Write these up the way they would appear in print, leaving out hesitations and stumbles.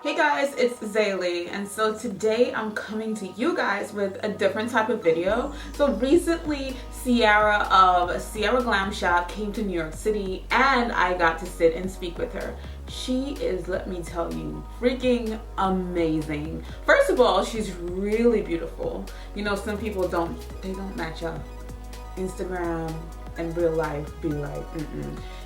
Hey guys, it's Zaylee, and so today I'm coming to you guys with a different type of video. So recently, Sierra of Sierra Glam Shop came to New York City and I got to sit and speak with her. She is, let me tell you, freaking amazing. First of all, she's really beautiful. You know, some people don't match up. Instagram and real life be like,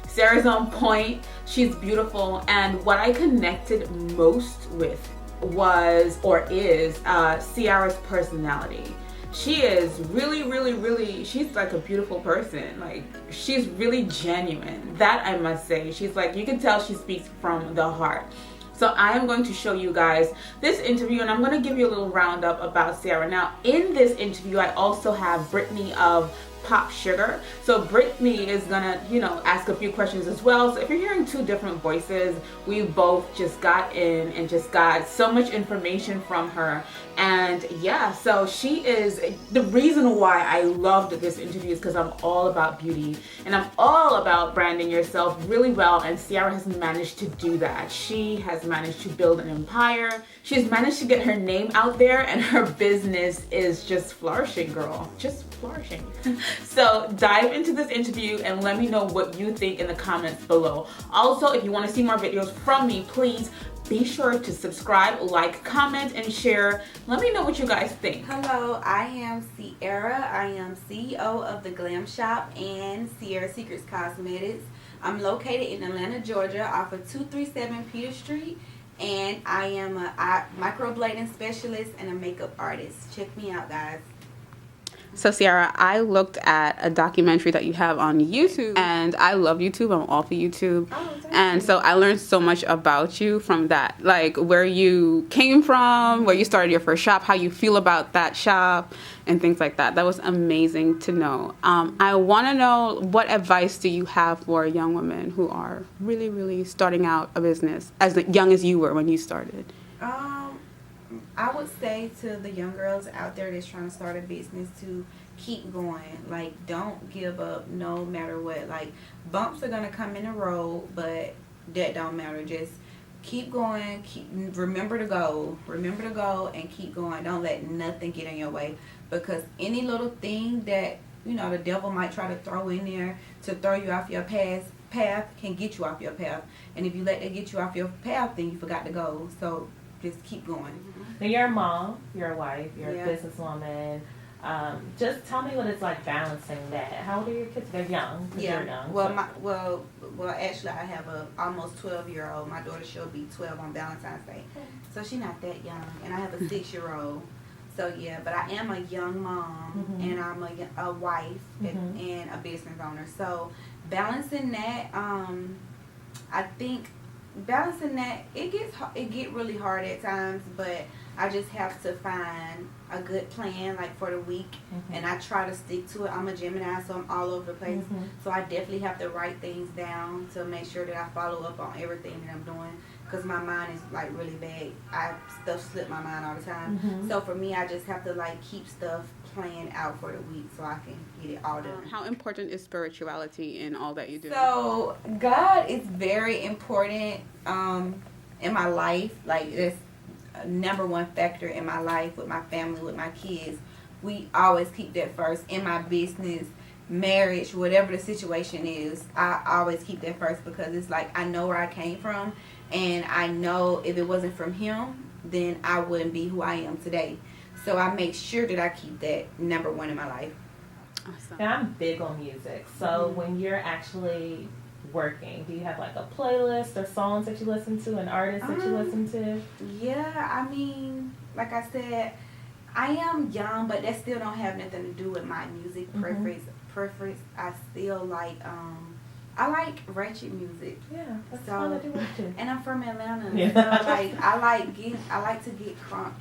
Sarah's on point, she's beautiful, and what I connected most with was, or is, Sierra's personality. She is really, she's like a beautiful person. Like, she's really genuine. That I must say. She's like, you can tell she speaks from the heart. So I am going to show you guys this interview and I'm going to give you a little roundup about Sierra. Now, in this interview, I also have Brittany of Pop Sugar. So Brittany is gonna, ask a few questions as well. So if you're hearing two different voices, we both just got in and just got so much information from her. And yeah, so she is the reason why I loved this interview is because I'm all about beauty and I'm all about branding yourself really well, and Sierra has managed to do that. She has managed to build an empire. She's managed to get her name out there and her business is just flourishing, girl. Just flourishing. So dive into this interview and let me know what you think in the comments below. Also, if you want to see more videos from me, please be sure to subscribe, like, comment, and share. Let me know what you guys think. Hello, I am Sierra. I am CEO of the Glam Shop and Sierra Secrets Cosmetics. I'm located in Atlanta, Georgia, off of 237 Peter Street. And I am a microblading specialist and a makeup artist. Check me out, guys. So Sierra, I looked at a documentary that you have on YouTube, and I love YouTube. I'm all for YouTube. And so I learned so much about you from that, like where you came from, where you started your first shop, how you feel about that shop, and things like that. That was amazing to know. I want to know, what advice do you have for young women who are really starting out a business as young as you were when you started? I would say to the young girls out there that's trying to start a business to keep going. Like, don't give up no matter what. Like, bumps are going to come in the road, but that don't matter. Just keep going. Remember the goal. Remember the goal and keep going. Don't let nothing get in your way, because any little thing that, the devil might try to throw in there to throw you off your path can get you off your path. And if you let that get you off your path, then you forgot the goal. So just keep going. Now, you're a mom, you're a wife, you're a businesswoman. Just tell me what it's like balancing that. How old are your kids? They're young. You're young. Well, actually, I have a almost 12-year-old. My daughter, she'll be 12 on Valentine's Day, so she's not that young. And I have a 6-year-old. So yeah, but I am a young mom, and I'm a wife and a business owner. So balancing that, I think. Balancing that, it get really hard at times, but I just have to find a good plan, like for the week, and I try to stick to it. I'm a Gemini, so I'm all over the place, so I definitely have to write things down to make sure that I follow up on everything that I'm doing, because my mind is like really bad. Stuff slip my mind all the time. So for me, I just have to like keep stuff planned out for the week so I can get it all done. How important is spirituality in all that you do? So God is very important in my life. Like, it's a number one factor in my life, with my family, with my kids. We always keep that first. In my business, marriage, whatever the situation is, I always keep that first, because it's like I know where I came from, and I know if it wasn't from him, then I wouldn't be who I am today. So I make sure that I keep that number one in my life. Awesome. And I'm big on music. So when you're actually working, do you have like a playlist or songs that you listen to, and artists that you listen to? Yeah, I mean, like I said, I am young, but that still don't have nothing to do with my music preference. I still like, I like ratchet music. Yeah, that's fun to do with too. And I'm from Atlanta, so like I like to get crunk.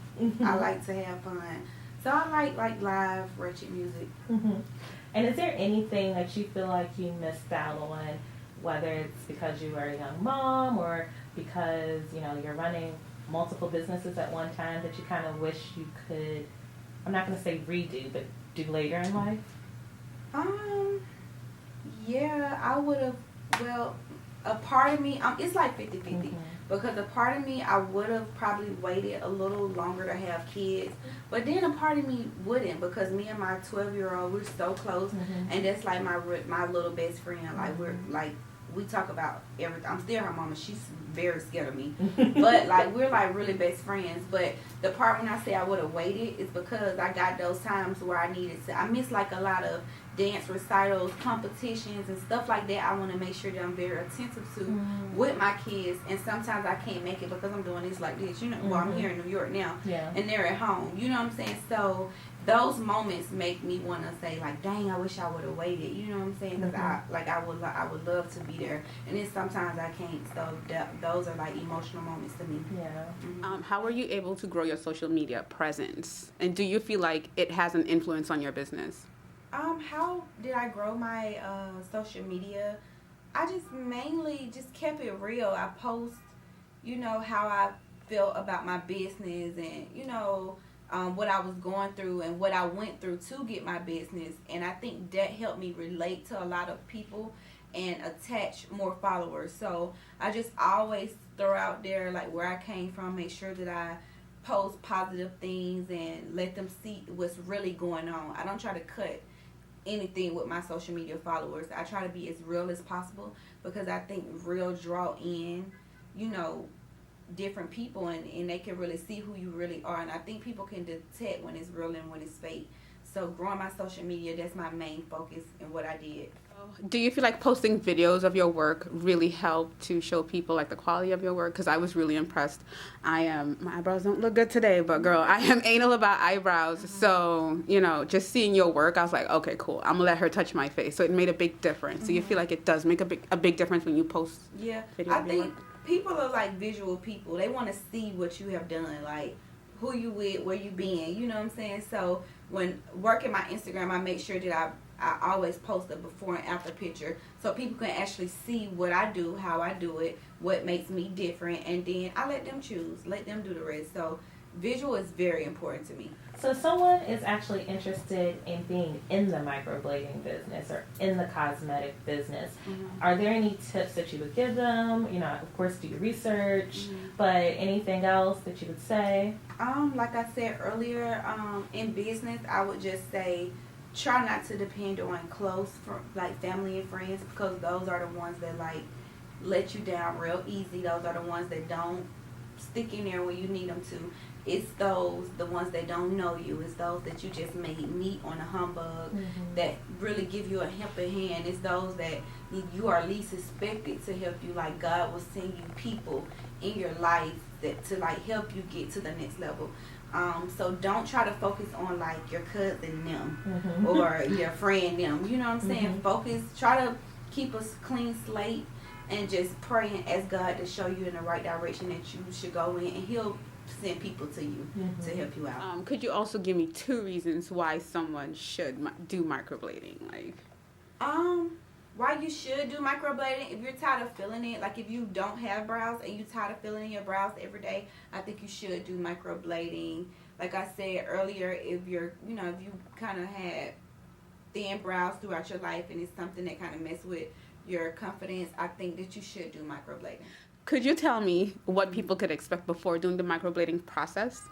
I like to have fun. So I like live ratchet music. And is there anything that you feel like you missed out on, whether it's because you were a young mom or because, you're running multiple businesses at one time, that you kind of wish you could, I'm not going to say redo, but do later in life? Yeah, I would have, well, a part of me, it's like 50-50. because a part of me, I would have probably waited a little longer to have kids, but then a part of me wouldn't, because me and my 12-year-old, we're so close, and that's like my little best friend. Like, we're like, we talk about everything. I'm still her mama. She's very scared of me. But, like, we're, like, really best friends. But the part when I say I would have waited is because I got those times where I needed to. I miss, like, a lot of dance recitals, competitions, and stuff like that. I want to make sure that I'm very attentive to with my kids. And sometimes I can't make it because I'm doing this like this. You know, well, I'm here in New York now. Yeah. And they're at home. You know what I'm saying? So those moments make me want to say, like, dang, I wish I would have waited. You know what I'm saying? Because I would love to be there, and then sometimes I can't. So those are like emotional moments to me. Yeah. How were you able to grow your social media presence, and do you feel like it has an influence on your business? How did I grow my social media? I just mainly just kept it real. I post, you know, how I felt about my business, and you know. What I was going through and what I went through to get my business, and I think that helped me relate to a lot of people and attach more followers. So I just always throw out there like where I came from, make sure that I post positive things and let them see what's really going on. I don't try to cut anything with my social media followers. I try to be as real as possible, because I think real draw in, you know, different people, and they can really see who you really are, and I think people can detect when it's real and when it's fake. So growing my social media, that's my main focus in what I did. Do you feel like posting videos of your work really helped to show people like the quality of your work? Because I was really impressed. My eyebrows don't look good today, but girl, I am anal about eyebrows. So, you know, just seeing your work, I was like, okay, cool. I'm gonna let her touch my face. So it made a big difference. So you feel like it does make a big difference when you post Yeah, videos I of your think work? people are like visual people. They want to see what you have done, like who you with, where you been. You know what I'm saying? So when working my Instagram, I make sure that I always post a before and after picture, so people can actually see what I do, how I do it, what makes me different, and then I let them choose, let them do the rest. So visual is very important to me. So if someone is actually interested in being in the microblading business or in the cosmetic business, are there any tips that you would give them? You know, of course, do your research, but anything else that you would say? Like I said earlier, in business, I would just say try not to depend on close, like family and friends, because those are the ones that like let you down real easy. Those are the ones that don't stick in there when you need them to. It's the ones that don't know you. It's those that you just may meet on a humbug that really give you a helping hand. It's those that you are least expected to help you. Like God will send you people in your life that to like help you get to the next level. So don't try to focus on like your cousin them or your friend them. You know what I'm saying? Focus. Try to keep a clean slate and just pray and ask God to show you in the right direction that you should go in, and He'll send people to you to help you out. Could you also give me 2 reasons why someone should do microblading? Like, why you should do microblading? If you're tired of feeling it, like if you don't have brows and you're tired of feeling your brows every day, I think you should do microblading. Like I said earlier, if you're, you know, if you kind of had thin brows throughout your life and it's something that kind of mess with your confidence, I think that you should do microblading. could you tell me what people could expect before doing the microblading process?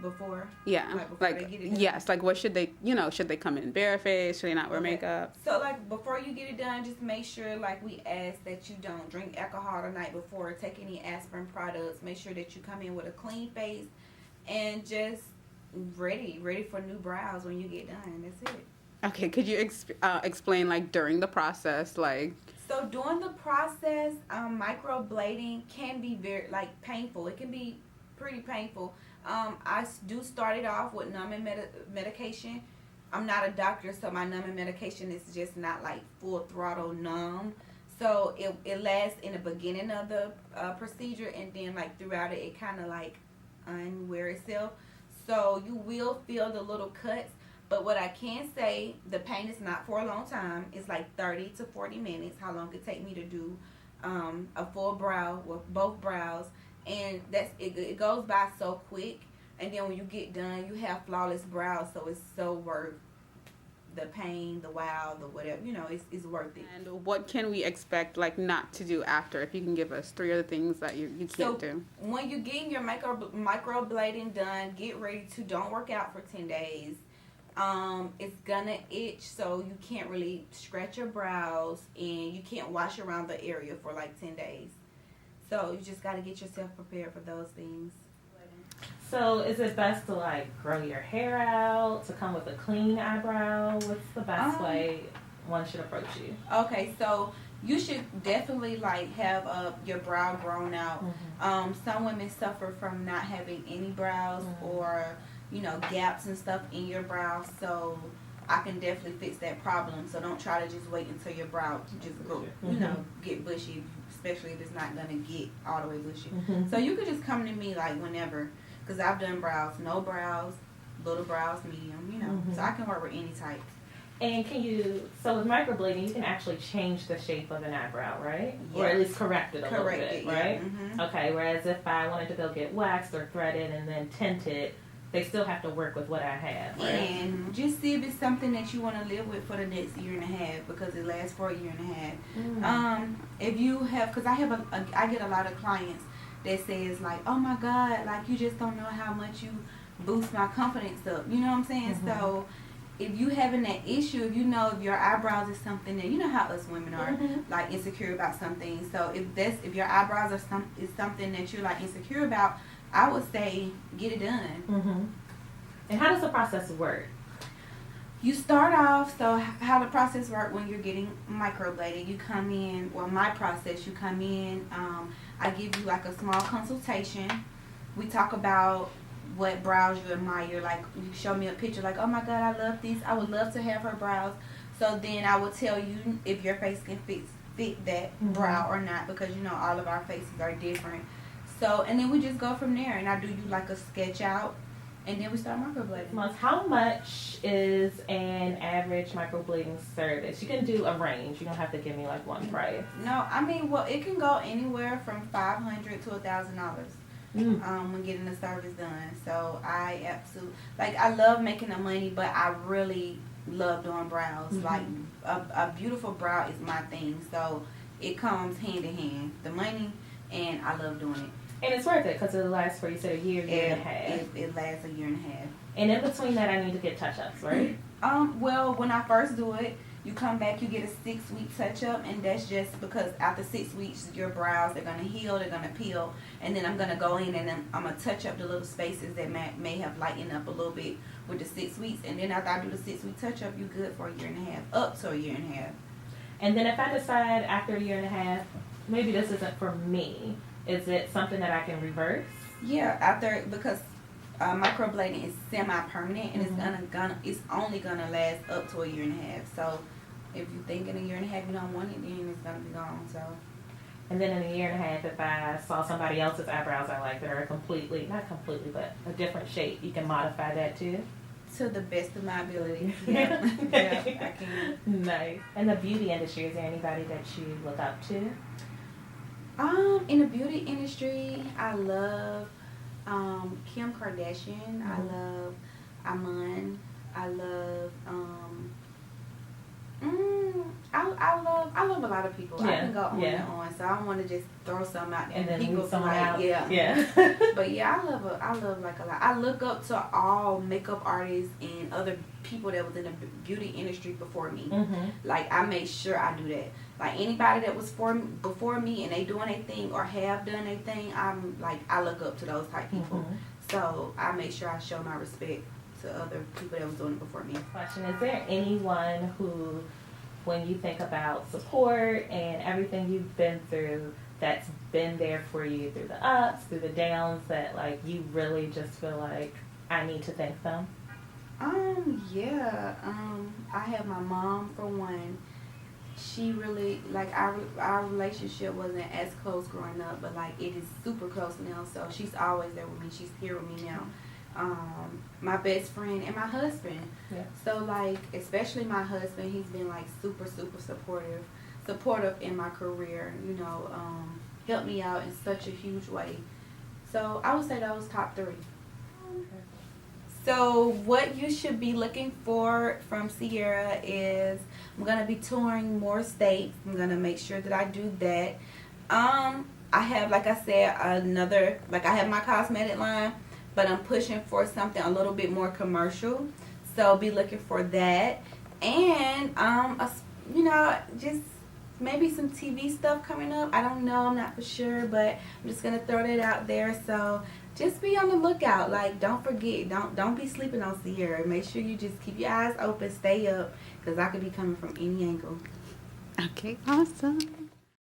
Before? Yeah. Before they get it done? Yes. Like, what should they, you know, should they come in barefaced? Should they not wear makeup? So, like, before you get it done, just make sure, like, we ask that you don't drink alcohol the night before, take any aspirin products. Make sure that you come in with a clean face and just ready for new brows when you get done. That's it. Okay. Could you explain, like, during the process, like... So during the process, microblading can be very like painful. It can be pretty painful. I do start it off with numbing medication. I'm not a doctor, so my numbing medication is just not like full throttle numb. So it lasts in the beginning of the procedure, and then like throughout it, it kind of like unwear itself. So you will feel the little cuts. But what I can say, the pain is not for a long time. It's like 30 to 40 minutes, how long it take me to do a full brow with both brows. And that's it goes by so quick. And then when you get done, you have flawless brows, so it's so worth the pain, the wow, the whatever, it's worth it. And what can we expect, like, not to do after? If you can give us 3 other things that you can't do. When you're getting your microblading done, get ready to don't work out for 10 days. It's gonna itch, so you can't really scratch your brows, and you can't wash around the area for like 10 days. So you just got to get yourself prepared for those things. So is it best to like grow your hair out, to come with a clean eyebrow? What's the best way one should approach you? Okay, so you should definitely like have your brow grown out. Some women suffer from not having any brows or gaps and stuff in your brows. So I can definitely fix that problem. So don't try to just wait until your brow just go, get bushy, especially if it's not gonna get all the way bushy. So you could just come to me like whenever, because I've done brows, no brows, little brows, medium, so I can work with any type. And so with microblading, you can actually change the shape of an eyebrow, right? Yes. Or at least correct it a little bit, right? Okay, whereas if I wanted to go get waxed or threaded and then tinted, they still have to work with what I have, right? And just see if it's something that you want to live with for the next year and a half, because it lasts for a year and a half. If you have, because I get a lot of clients that says like, oh my God, like you just don't know how much you boost my confidence up. You know what I'm saying? So if you having that issue, if if your eyebrows is something that, you know how us women are like insecure about something. So if your eyebrows is something that you're like insecure about, I would say get it done. And how does the process work? You start off, so how the process works when you're getting microbladed, you come in, my process, you come in, I give you like a small consultation. We talk about what brows you admire, like you show me a picture like, oh my God, I love this, I would love to have her brows. So then I will tell you if your face can fit that brow or not, because all of our faces are different. So, and then we just go from there, and I do you like a sketch out, and then we start microblading. How much is an average microblading service? You can do a range. You don't have to give me like one price. No, I mean, it can go anywhere from $500 to $1,000 when getting the service done. So I absolutely, I love making the money, but I really love doing brows. Like a beautiful brow is my thing. So it comes hand in hand, the money, and I love doing it. And it's worth it because it lasts for, you said, a year and a half. It lasts a year and a half. And in between that, I need to get touch-ups, right? Well, when I first do it, you come back, you get a 6-week touch-up, and that's just because after 6 weeks, your brows are going to heal, they're going to peel, and then I'm going to go in and then I'm going to touch up the little spaces that may have lightened up a little bit with the 6 weeks, and then after I do the 6-week touch-up, you're good for a year and a half, up to a year and a half. And then if I decide after a year and a half, maybe this isn't for me, is it something that I can reverse? Yeah, because microblading is semi-permanent, and it's only gonna last up to a year and a half. So if you think in a year and a half you don't want it, then it's gonna be gone. So. And then in a year and a half, if I saw somebody else's eyebrows I like that are not completely, but a different shape, you can modify that too? To the best of my ability. Yeah, I can. Nice. In the beauty industry, is there anybody that you look up to? In the beauty industry, I love Kim Kardashian. I love Iman. I love I love a lot of people. I can go on and on, so I don't want to just throw some out there and then people someone like out. Yeah. But yeah, I love like a lot. I look up to all makeup artists and other people that was in the beauty industry before me. Like I make sure I do that. Like anybody that was before me and they doing a thing or have done a thing, I look up to those type people. So I make sure I show my respect to other people that was doing it before me. Question: is there anyone who, when you think about support and everything you've been through, that's been there for you through the ups, through the downs, that like you really just feel like I need to thank them? I have my mom for one. She really, like, our relationship wasn't as close growing up, but like it is super close now. So she's always there with me. She's here with me now. My best friend and my husband. Yeah. So like, especially my husband, he's been like super supportive in my career. Helped me out in such a huge way. So I would say those top 3. So what you should be looking for from Sierra is I'm gonna be touring more states. I'm gonna make sure that I do that. I have, like I said, I have my cosmetic line, but I'm pushing for something a little bit more commercial. So be looking for that, and just maybe some TV stuff coming up. I don't know, I'm not for sure, but I'm just gonna throw that out there. So just be on the lookout. Like, don't forget, don't be sleeping on Sierra. Make sure you just keep your eyes open, stay up, because I could be coming from any angle. Okay, awesome.